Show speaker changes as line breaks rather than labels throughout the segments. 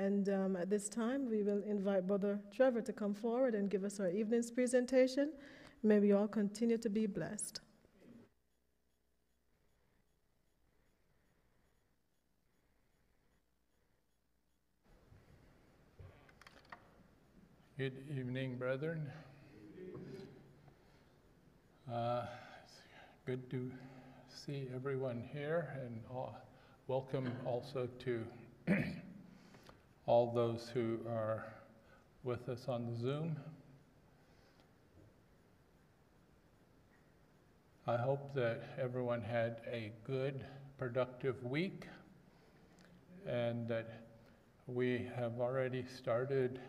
And at this time, we will invite Brother Trevor to come forward and give us our evening's presentation. May we all continue to be blessed.
Good evening, brethren. It's good to see everyone here, and welcome also to all those who are with us on the Zoom. I hope that everyone had a good, productive week, and that we have already started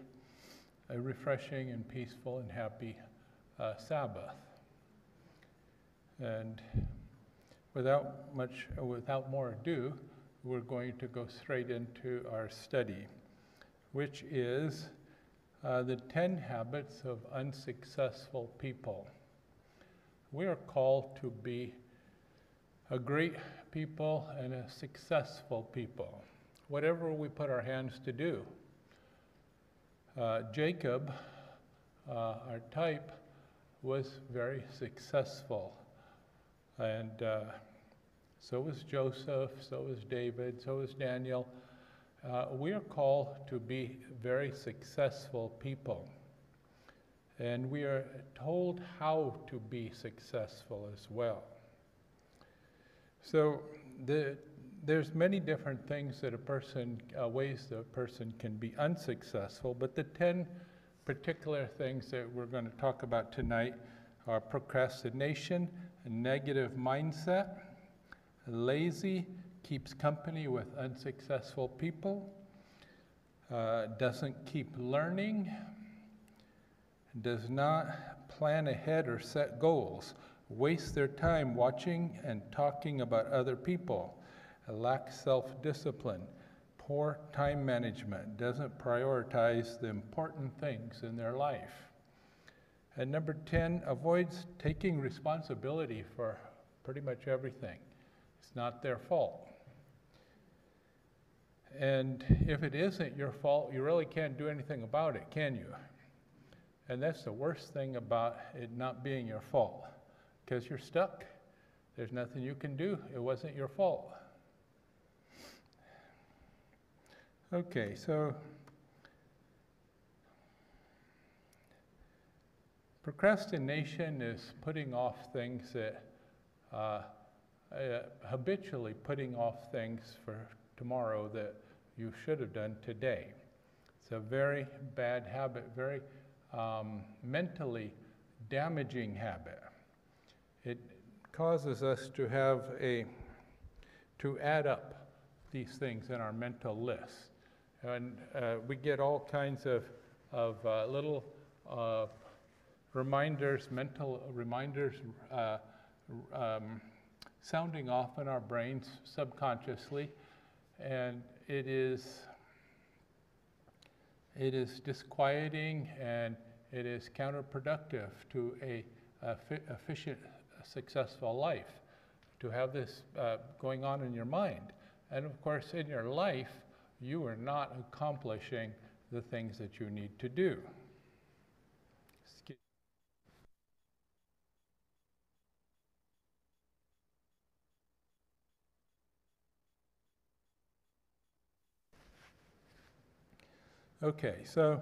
a refreshing and peaceful and happy Sabbath. And without more ado, we're going to go straight into our study, which is the 10 habits of unsuccessful people. We are called to be a great people and a successful people, whatever we put our hands to do. Jacob, our type, was very successful, and so was Joseph, so was David, so was Daniel. We are called to be very successful people, and we are told how to be successful as well. So there's many different things that ways that a person can be unsuccessful, but the 10 particular things that we're going to talk about tonight are procrastination, a negative mindset, lazy, keeps company with unsuccessful people, doesn't keep learning, does not plan ahead or set goals, wastes their time watching and talking about other people, lacks self-discipline, poor time management, doesn't prioritize the important things in their life. And number 10, avoids taking responsibility for pretty much everything. It's not their fault. And if it isn't your fault, you really can't do anything about it, can you? And that's the worst thing about it not being your fault, because you're stuck. There's nothing you can do. It wasn't your fault. Okay, so procrastination is putting off things that, habitually putting off things for tomorrow that you should have done today. It's a very bad habit, very mentally damaging habit. It causes us to add up these things in our mental list. And we get all kinds of little reminders, mental reminders, sounding off in our brains subconsciously, and it is disquieting, and it is counterproductive to a efficient, successful life to have this going on in your mind. And of course, in your life, you are not accomplishing the things that you need to do. Okay, so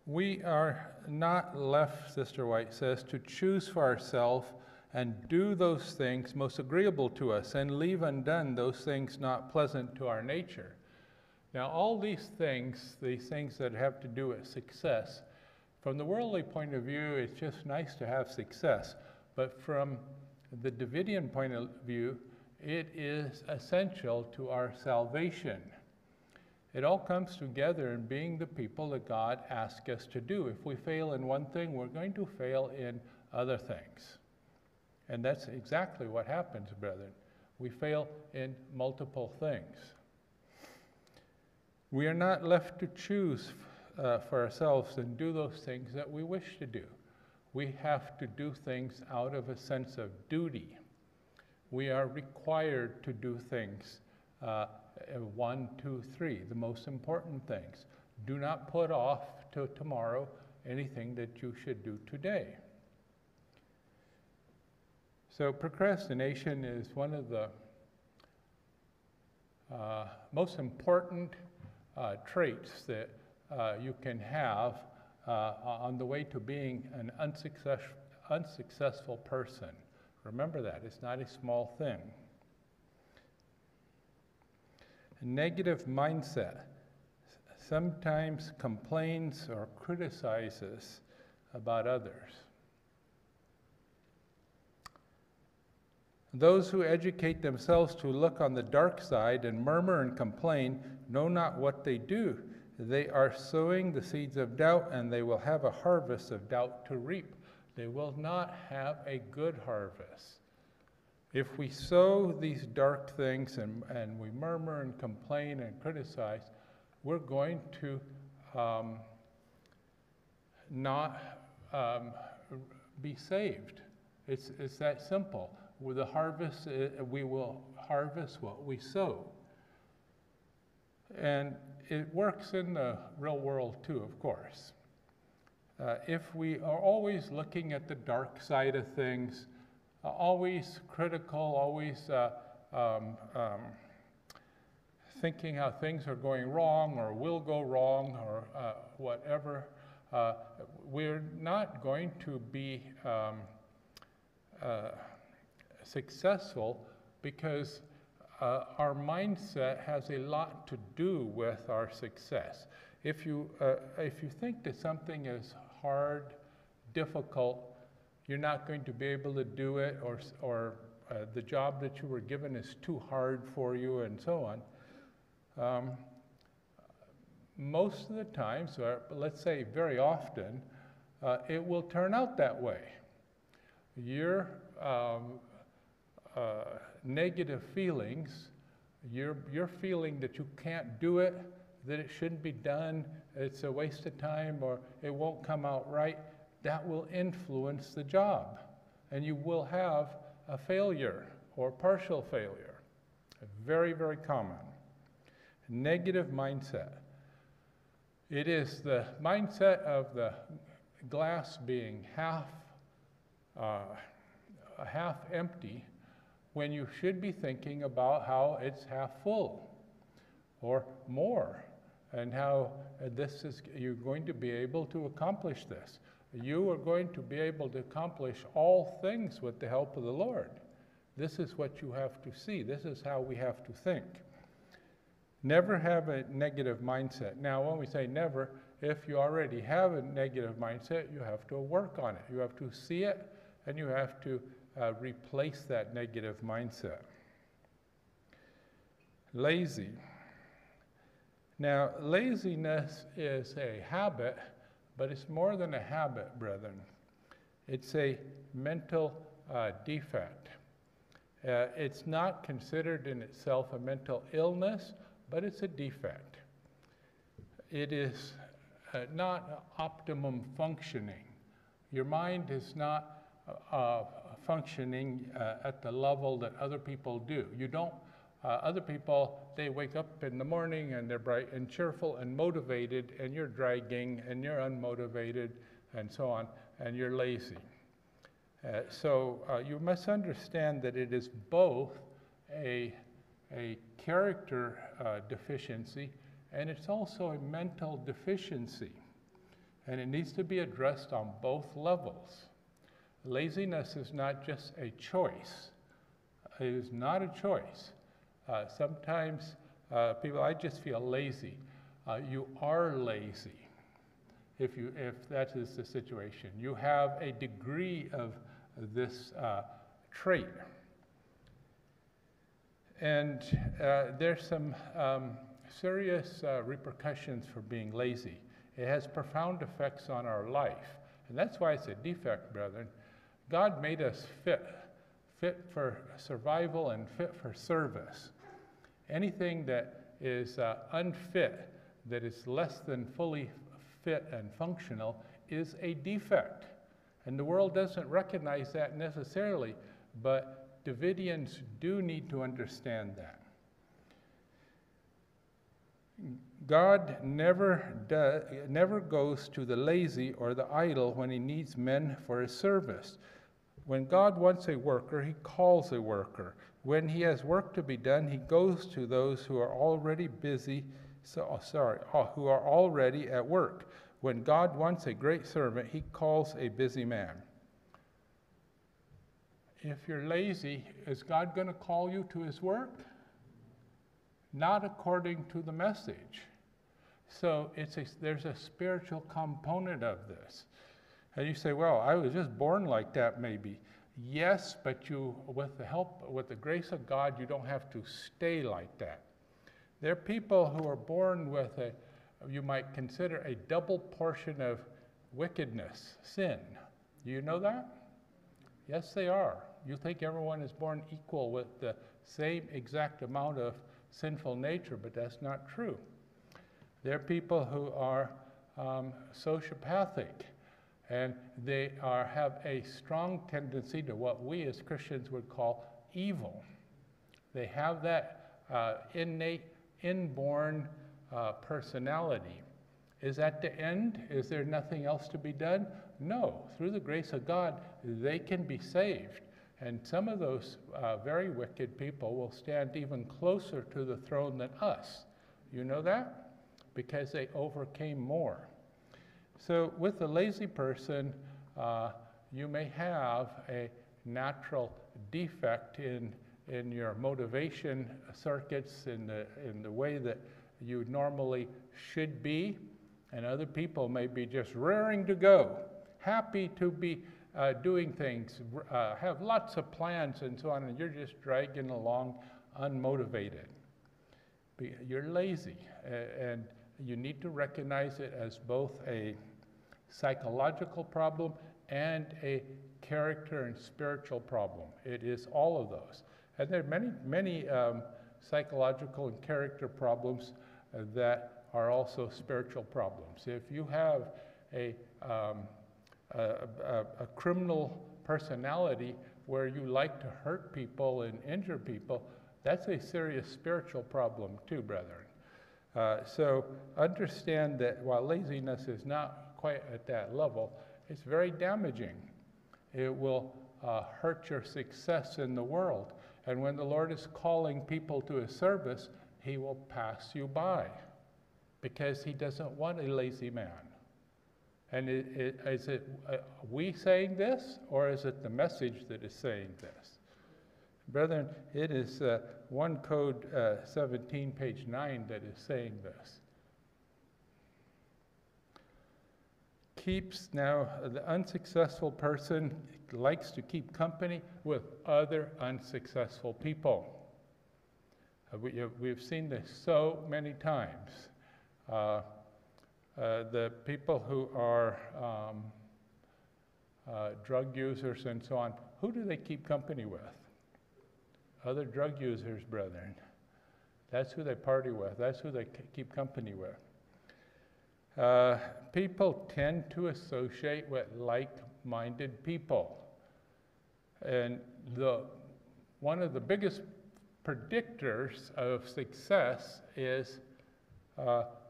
we are not left, Sister White says, to choose for ourselves and do those things most agreeable to us and leave undone those things not pleasant to our nature. Now, all these things that have to do with success, from the worldly point of view, it's just nice to have success. But from the Davidian point of view, it is essential to our salvation. It all comes together in being the people that God asks us to do. If we fail in one thing, we're going to fail in other things. And that's exactly what happens, brethren. We fail in multiple things. We are not left to choose for ourselves and do those things that we wish to do. We have to do things out of a sense of duty. We are required to do things 1, 2, 3, the most important things. Do not put off to tomorrow anything that you should do today. So procrastination is one of the most important traits that you can have on the way to being an unsuccessful person. Remember that, it's not a small thing. A negative mindset sometimes complains or criticizes about others. Those who educate themselves to look on the dark side and murmur and complain know not what they do. They are sowing the seeds of doubt, and they will have a harvest of doubt to reap. They will not have a good harvest. If we sow these dark things and we murmur and complain and criticize, we're going to not be saved. It's that simple. With the harvest, we will harvest what we sow. And it works in the real world too, of course. If we are always looking at the dark side of things, always critical, always thinking how things are going wrong or will go wrong or whatever, we're not going to be successful, because our mindset has a lot to do with our success. If you think that something is hard, difficult, you're not going to be able to do it, or the job that you were given is too hard for you, and so on, most of the times, or let's say very often, it will turn out that way. Your negative feelings, you're feeling that you can't do it, that it shouldn't be done, it's a waste of time, or it won't come out right, that will influence the job. And you will have a failure or partial failure. Very, very common. Negative mindset. It is the mindset of the glass being half empty, when you should be thinking about how it's half full or more, and how you're going to be able to accomplish this. You are going to be able to accomplish all things with the help of the Lord. This is what you have to see. This is how we have to think. Never have a negative mindset. Now, when we say never, if you already have a negative mindset, you have to work on it. You have to see it, and you have to replace that negative mindset. Lazy. Now, laziness is a habit, but it's more than a habit, brethren. It's a mental defect. It's not considered in itself a mental illness, but it's a defect. It is not optimum functioning. Your mind is not functioning at the level that other people do. You don't, other people, they wake up in the morning and they're bright and cheerful and motivated, and you're dragging and you're unmotivated and so on, and you're lazy. So you must understand that it is both a character deficiency, and it's also a mental deficiency, and it needs to be addressed on both levels. Laziness is not just a choice. It is not a choice. Sometimes people, I just feel lazy. You are lazy if that is the situation. You have a degree of this trait. And there's some serious repercussions for being lazy. It has profound effects on our life. And that's why it's a defect, brethren. God made us fit for survival and fit for service. Anything that is unfit, that is less than fully fit and functional, is a defect. And the world doesn't recognize that necessarily, but Davidians do need to understand that. God never goes to the lazy or the idle when he needs men for his service. When God wants a worker, he calls a worker. When he has work to be done, he goes to those who are already who are already at work. When God wants a great servant, he calls a busy man. If you're lazy, is God going to call you to his work? Not according to the message. So there's a spiritual component of this. And you say, well, I was just born like that maybe. Yes, but with the grace of God, you don't have to stay like that. There are people who are born with you might consider a double portion of wickedness, sin. Do you know that? Yes, they are. You think everyone is born equal with the same exact amount of sinful nature, but that's not true. There are people who are sociopathic, and they have a strong tendency to what we as Christians would call evil. They have that innate, inborn personality. Is that the end? Is there nothing else to be done? No. Through the grace of God, they can be saved. And some of those very wicked people will stand even closer to the throne than us. You know that? Because they overcame more. So with the lazy person, you may have a natural defect in your motivation circuits, in the way that you normally should be. And other people may be just raring to go, happy to be doing things, have lots of plans and so on, and you're just dragging along unmotivated. You're lazy, and you need to recognize it as both a psychological problem and a character and spiritual problem. It is all of those. And there are many psychological and character problems that are also spiritual problems. If you have a criminal personality where you like to hurt people and injure people, that's a serious spiritual problem too, brethren. So understand that while laziness is not quite at that level, it's very damaging. It will hurt your success in the world. And when the Lord is calling people to his service, he will pass you by because he doesn't want a lazy man. And is it we saying this, or is it the message that is saying this? Brethren, it is 1 Code 17, page 9, that is saying this. Now, the unsuccessful person likes to keep company with other unsuccessful people. We've seen this so many times. The people who are drug users and so on, who do they keep company with? Other drug users, brethren. That's who they party with. That's who they keep company with. People tend to associate with like-minded people. And one of the biggest predictors of success is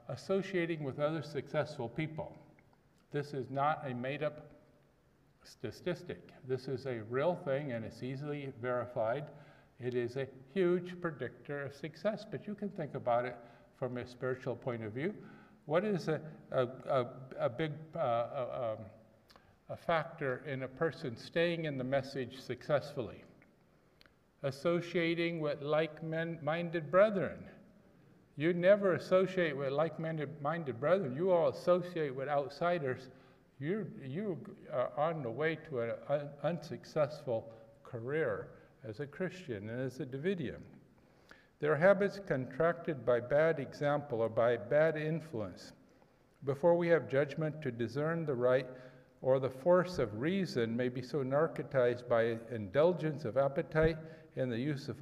associating with other successful people. This is not a made-up statistic. This is a real thing, and it's easily verified. It is a huge predictor of success, but you can think about it from a spiritual point of view. What is a big factor in a person staying in the message successfully? Associating with like-minded brethren. You never associate with like-minded brethren. You all associate with outsiders. You are on the way to an unsuccessful career as a Christian and as a Davidian. There are habits contracted by bad example or by bad influence. Before we have judgment to discern the right, or the force of reason may be so narcotized by indulgence of appetite and the use of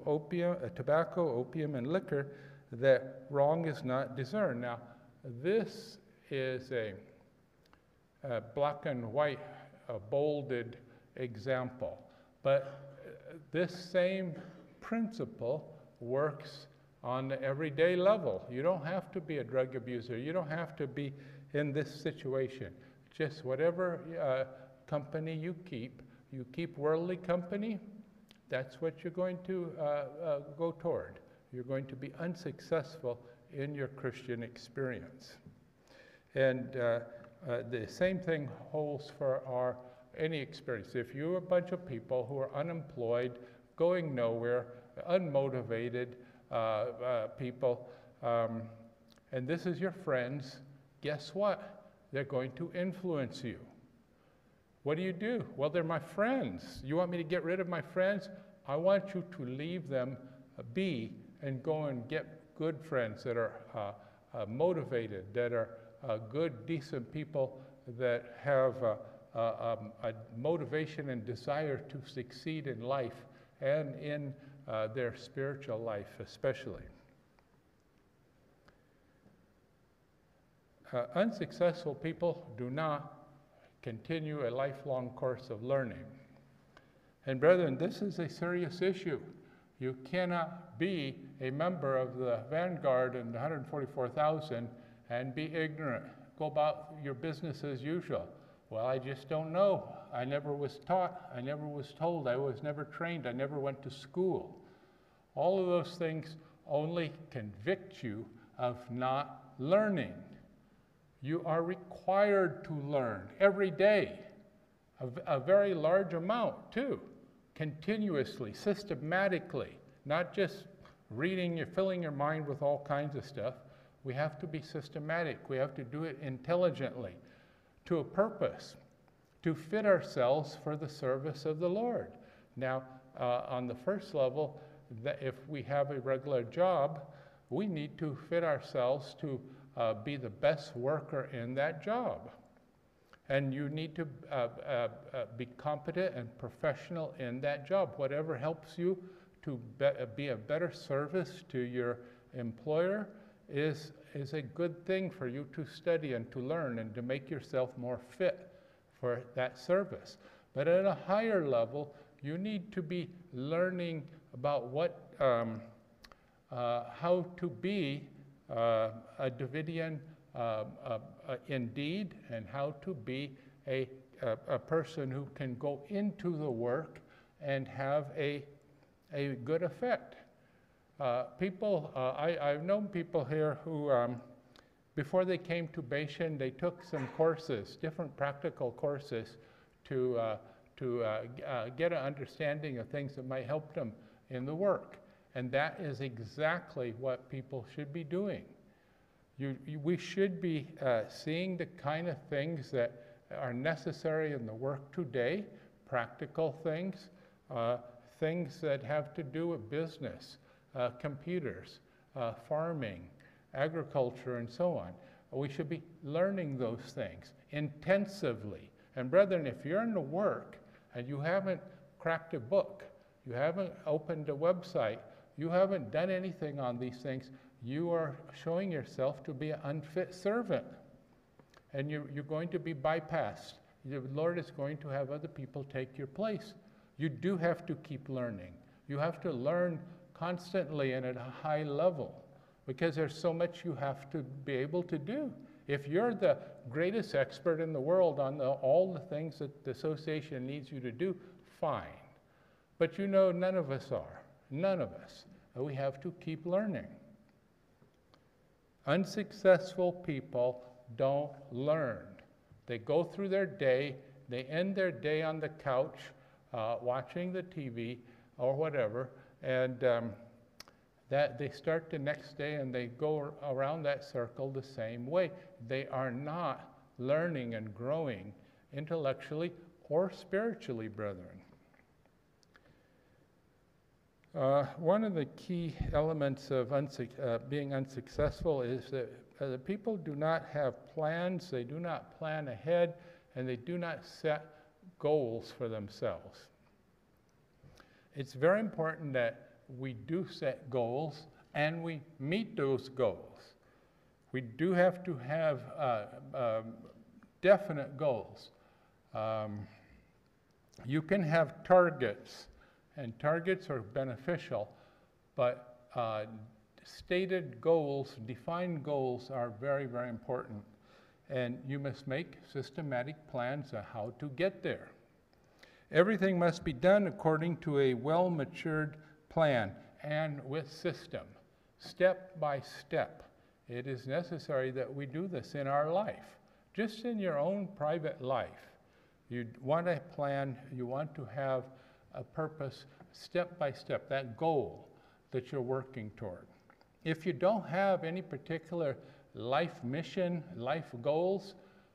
tobacco, opium, and liquor, that wrong is not discerned. Now, this is a black and white, bolded example, but this same principle works on the everyday level. You don't have to be a drug abuser. You don't have to be in this situation. Just whatever company you keep worldly company, that's what you're going to go toward. You're going to be unsuccessful in your Christian experience. And the same thing holds for any experience. If you're a bunch of people who are unemployed, going nowhere, unmotivated people, and this is your friends, guess what? They're going to influence you. What do? Well, they're my friends. You want me to get rid of my friends? I want you to leave them be and go and get good friends that are motivated, that are good, decent people that have a motivation and desire to succeed in life and in their spiritual life especially. Unsuccessful people do not continue a lifelong course of learning. And brethren, this is a serious issue. You cannot be a member of the vanguard and the 144,000 and be ignorant. Go about your business as usual. Well, I just don't know. I never was taught. I never was told. I was never trained. I never went to school. All of those things only convict you of not learning. You are required to learn every day, a very large amount too, continuously, systematically, not just reading, filling your mind with all kinds of stuff. We have to be systematic. We have to do it intelligently, to a purpose, to fit ourselves for the service of the Lord. Now, on the first level, if we have a regular job, we need to fit ourselves to be the best worker in that job. And you need to be competent and professional in that job. Whatever helps you to be a better service to your employer is a good thing for you to study and to learn and to make yourself more fit for that service. But at a higher level, you need to be learning about how to be a Davidian indeed, and how to be a person who can go into the work and have a good effect. I've known people here who, before they came to Bashan, they took some courses, different practical courses, to get an understanding of things that might help them in the work. And that is exactly what people should be doing. We should be seeing the kind of things that are necessary in the work today, practical things, things that have to do with business, computers, farming, agriculture, and so on. We should be learning those things intensively. And brethren, if you're in the work and you haven't cracked a book, you haven't opened a website, you haven't done anything on these things, you are showing yourself to be an unfit servant. And you're going to be bypassed. The Lord is going to have other people take your place. You do have to keep learning. You have to learn constantly and at a high level, because there's so much you have to be able to do. If you're the greatest expert in the world on all the things that the association needs you to do, fine. But you know, none of us are. None of us. We have to keep learning. Unsuccessful people don't learn. They go through their day, they end their day on the couch, watching the TV or whatever, and that they start the next day and they go around that circle the same way. They are not learning and growing intellectually or spiritually, brethren. One of the key elements of being unsuccessful is that the people do not have plans, they do not plan ahead, and they do not set goals for themselves. It's very important that we do set goals and we meet those goals. We do have to have definite goals. You can have targets, and targets are beneficial, but stated goals, defined goals are very, very important. And you must make systematic plans on how to get there. Everything must be done according to a well-matured plan and with system, step by step. It is necessary that we do this in our life, just in your own private life. You want a plan, you want to have a purpose, step by step, that goal that you're working toward. If you don't have any particular life mission, life goals,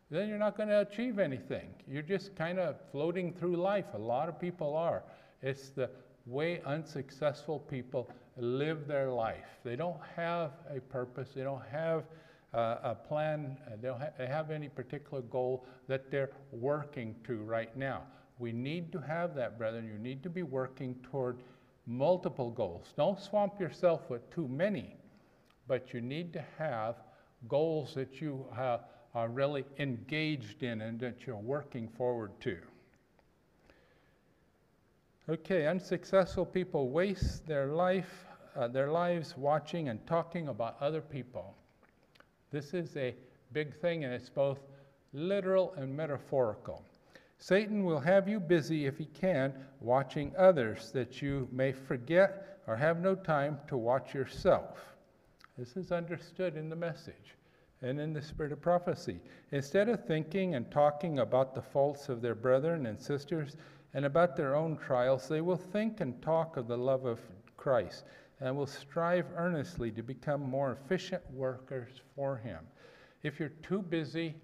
then you're not going to achieve anything. You're just kind of floating through life. A lot of people are. It's the way unsuccessful people live their life. They don't have a purpose. They don't have a plan. They have any particular goal that they're working to right now. We need to have that, brethren. You need to be working toward multiple goals. Don't swamp yourself with too many, but you need to have goals that you are really engaged in and that you're working forward to. Okay, unsuccessful people waste their lives watching and talking about other people. This is a big thing, and it's both literal and metaphorical. Satan will have you busy, if he can, watching others, that you may forget or have no time to watch yourself. This is understood in the message and in the spirit of prophecy. Instead of thinking and talking about the faults of their brethren and sisters and about their own trials, they will think and talk of the love of Christ and will strive earnestly to become more efficient workers for him. If you're too busy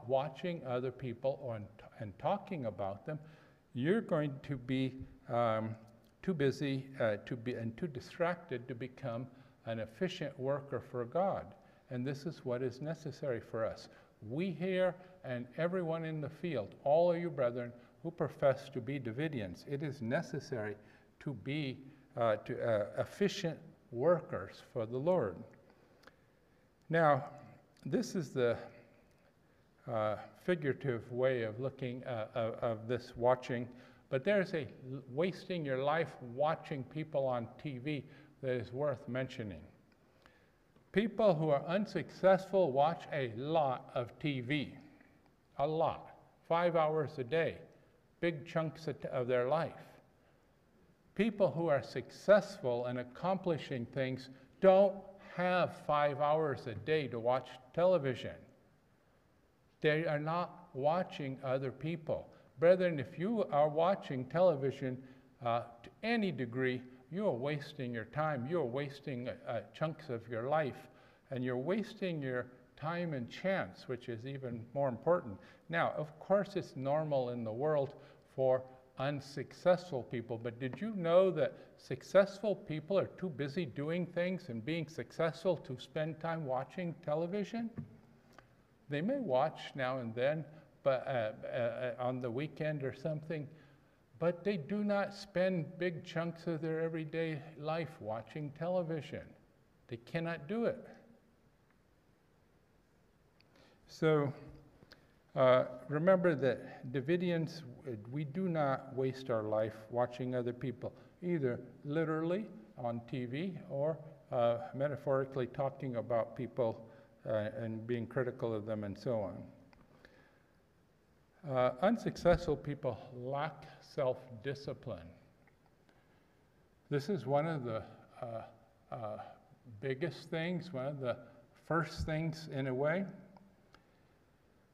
watching other people and talking about them, you're going to be too busy and too distracted to become an efficient worker for God. And this is what is necessary for us. We here and everyone in the field, all of you brethren who profess to be Davidians, it is necessary to be efficient workers for the Lord. Now, this is the figurative way of looking of this watching, but there's a wasting your life watching people on TV that is worth mentioning. People who are unsuccessful watch a lot of TV, a lot, 5 hours a day, big chunks of their life. People who are successful and accomplishing things don't have 5 hours a day to watch television. They are not watching other people. Brethren, if you are watching television to any degree, you are wasting your time. You are wasting chunks of your life, and you're wasting your time and chance, which is even more important. Now, of course, it's normal in the world for unsuccessful people, but did you know that successful people are too busy doing things and being successful to spend time watching television? They may watch now and then, but on the weekend or something, but they do not spend big chunks of their everyday life watching television. They cannot do it. So remember that Davidians, we do not waste our life watching other people, either literally on TV or metaphorically talking about people and being critical of them and so on. Unsuccessful people lack self-discipline. This is one of the biggest things, one of the first things in a way.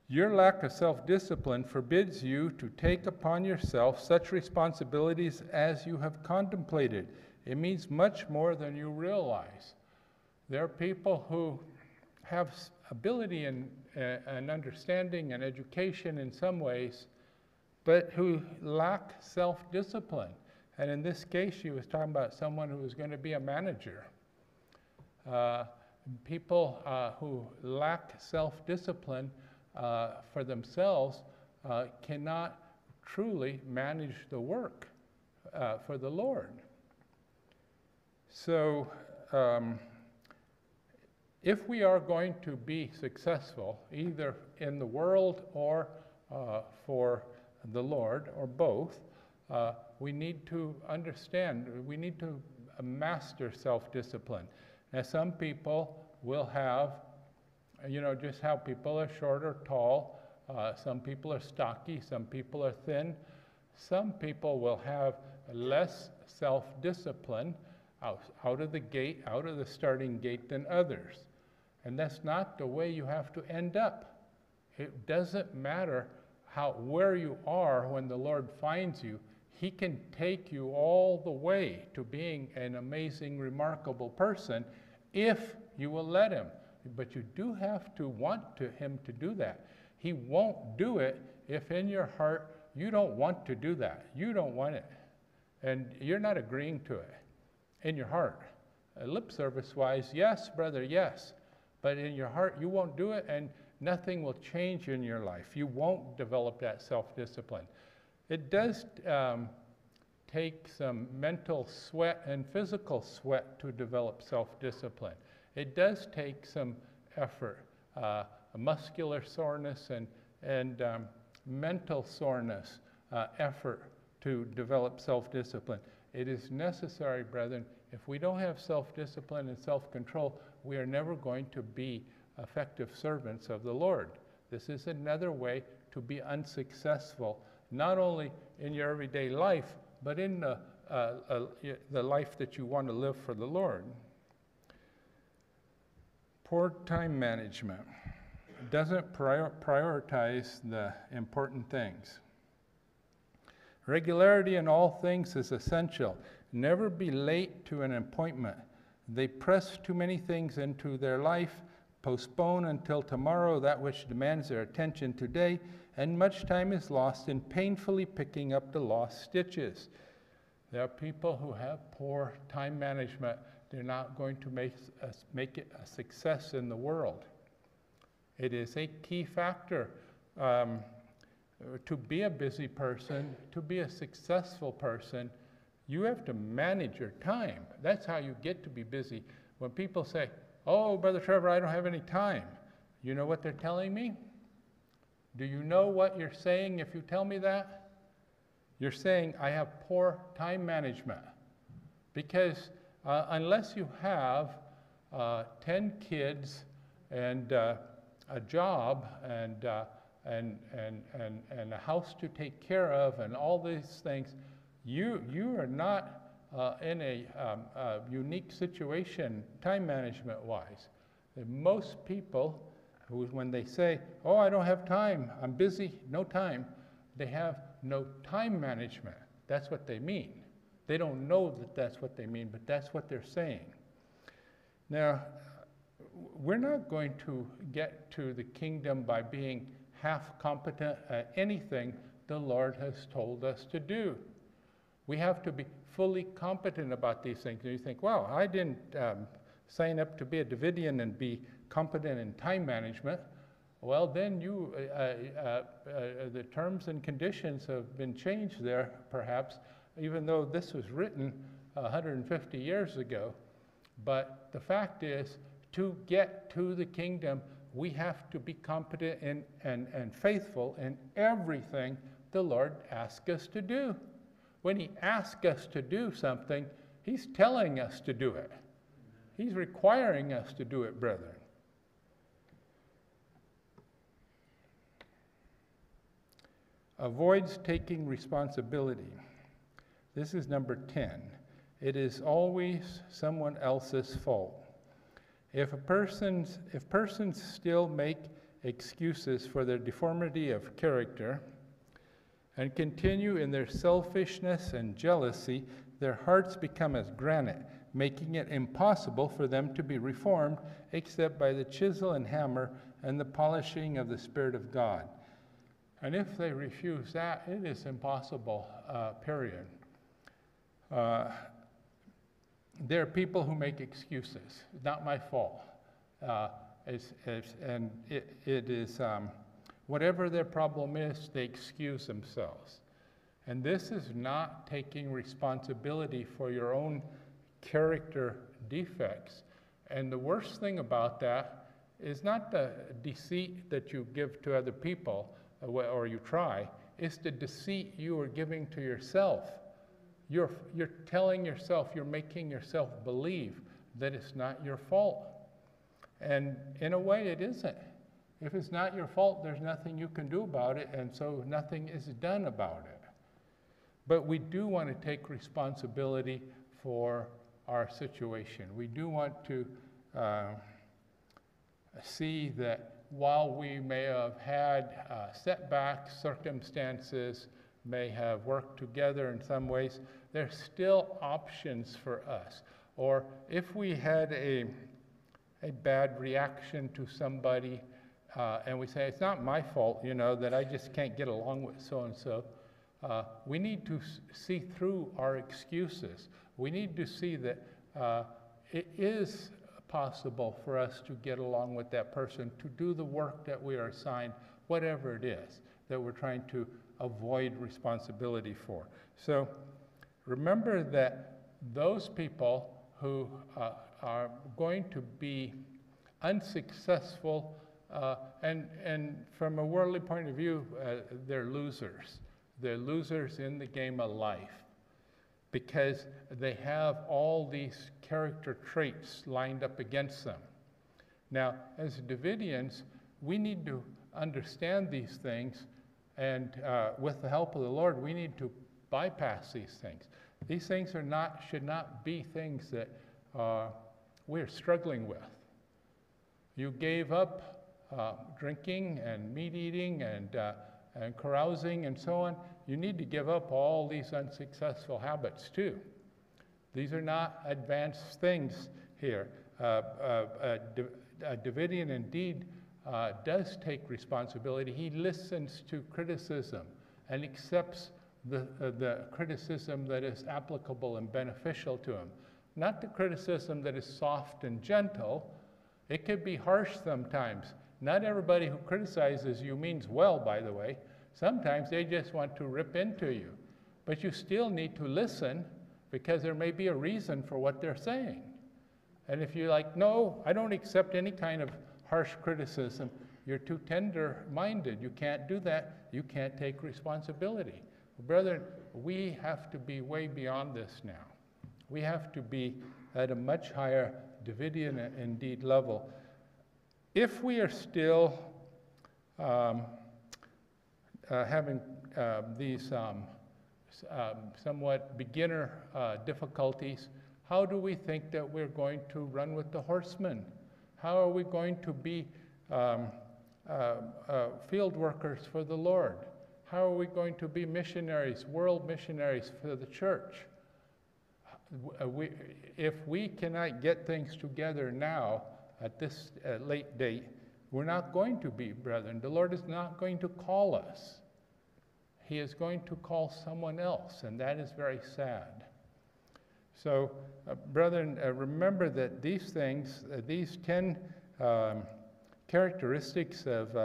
Your lack of self-discipline forbids you to take upon yourself such responsibilities as you have contemplated. It means much more than you realize. There are people who have ability and understanding and education in some ways, but who lack self-discipline. And in this case, she was talking about someone who was going to be a manager. People who lack self-discipline for themselves cannot truly manage the work for the Lord. So if we are going to be successful, either in the world or for the Lord, or both, we need to understand, we need to master self-discipline. Now, some people will have, just how people are short or tall. Some people are stocky, some people are thin. Some people will have less self-discipline out of the gate, out of the starting gate than others. And that's not the way you have to end up. It doesn't matter where you are when the Lord finds you. He can take you all the way to being an amazing, remarkable person if you will let him. But you do have to want him to do that. He won't do it if in your heart you don't want to do that. You don't want it. And you're not agreeing to it in your heart. Lip service-wise, yes, brother, yes. But in your heart, you won't do it, and nothing will change in your life. You won't develop that self-discipline. It does take some mental sweat and physical sweat to develop self-discipline. It does take some effort, muscular soreness and mental soreness, effort to develop self-discipline. It is necessary, brethren. If we don't have self-discipline and self-control, we are never going to be effective servants of the Lord. This is another way to be unsuccessful, not only in your everyday life, but in the life that you want to live for the Lord. Poor time management doesn't prioritize the important things. Regularity in all things is essential. Never be late to an appointment. They press too many things into their life, postpone until tomorrow that which demands their attention today, and much time is lost in painfully picking up the lost stitches. There are people who have poor time management. They're not going to make it a success in the world. It is a key factor to be a busy person, to be a successful person. You have to manage your time. That's how you get to be busy. When people say, "Oh, Brother Trevor, I don't have any time," you know what they're telling me? Do you know what you're saying if you tell me that? You're saying, I have poor time management. Because unless you have 10 kids and a job and a house to take care of and all these things, you are not in a unique situation time management wise. Most people who, when they say, "Oh, I don't have time, I'm busy, no time," they have no time management. That's what they mean. They don't know that that's what they mean, but that's what they're saying. Now, we're not going to get to the kingdom by being half competent at anything the Lord has told us to do. We have to be fully competent about these things. And you think, well, I didn't sign up to be a Davidian and be competent in time management. Well, then the terms and conditions have been changed there, perhaps, even though this was written 150 years ago. But the fact is, to get to the kingdom, we have to be competent and faithful in everything the Lord asks us to do. When he asks us to do something, he's telling us to do it. He's requiring us to do it, brethren. Avoids taking responsibility. This is number 10. It is always someone else's fault. If persons still make excuses for their deformity of character and continue in their selfishness and jealousy, their hearts become as granite, making it impossible for them to be reformed except by the chisel and hammer and the polishing of the Spirit of God. And if they refuse that, it is impossible, period. There are people who make excuses. It's not my fault. Whatever their problem is, they excuse themselves. And this is not taking responsibility for your own character defects. And the worst thing about that is not the deceit that you give to other people, or you try, it's the deceit you are giving to yourself. You're telling yourself, you're making yourself believe that it's not your fault. And in a way, it isn't. If it's not your fault, there's nothing you can do about it, and so nothing is done about it. But we do want to take responsibility for our situation. We do want to see that while we may have had setbacks, circumstances may have worked together in some ways, there's still options for us. Or if we had a bad reaction to somebody, and we say, it's not my fault, that I just can't get along with so-and-so, we need to see through our excuses. We need to see that it is possible for us to get along with that person, to do the work that we are assigned, whatever it is that we're trying to avoid responsibility for. So remember that those people who are going to be unsuccessful, and from a worldly point of view, they're losers. They're losers in the game of life because they have all these character traits lined up against them. Now, as Davidians, we need to understand these things, and with the help of the Lord, we need to bypass these things. These things should not be things that we're struggling with. You gave up drinking and meat eating and carousing and so on. You need to give up all these unsuccessful habits too. These are not advanced things here. Davidian indeed does take responsibility. He listens to criticism and accepts the criticism that is applicable and beneficial to him. Not the criticism that is soft and gentle. It could be harsh sometimes. Not everybody who criticizes you means well, by the way. Sometimes they just want to rip into you. But you still need to listen because there may be a reason for what they're saying. And if you're like, no, I don't accept any kind of harsh criticism, you're too tender-minded. You can't do that. You can't take responsibility. Brethren, we have to be way beyond this now. We have to be at a much higher Davidian indeed level. If we are still having these somewhat beginner difficulties, how do we think that we're going to run with the horsemen? How are we going to be field workers for the Lord? How are we going to be missionaries, world missionaries for the church? If we cannot get things together now at this late date, we're not going to be, brethren. The Lord is not going to call us. He is going to call someone else, and that is very sad. So, brethren, remember that these things, these 10 characteristics of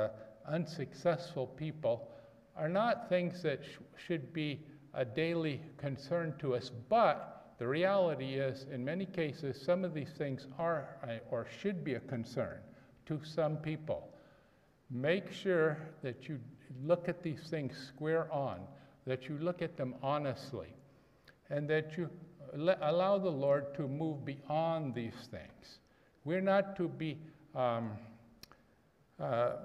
unsuccessful people are not things that should be a daily concern to us, but the reality is, in many cases, some of these things are or should be a concern to some people. Make sure that you look at these things square on, that you look at them honestly, and that you allow the Lord to move beyond these things. We're not to be,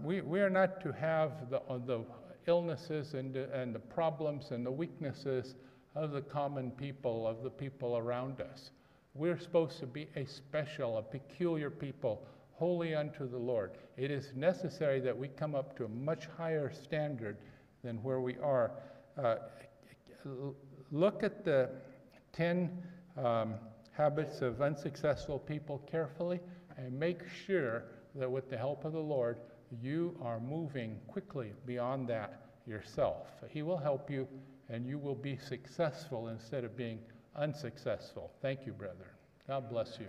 we are not to have the illnesses and the problems and the weaknesses of the common people, of the people around us. We're supposed to be a special, a peculiar people, holy unto the Lord. It is necessary that we come up to a much higher standard than where we are. Look at the 10 habits of unsuccessful people carefully and make sure that with the help of the Lord, you are moving quickly beyond that yourself. He will help you, and you will be successful instead of being unsuccessful. Thank you, brethren. God bless you.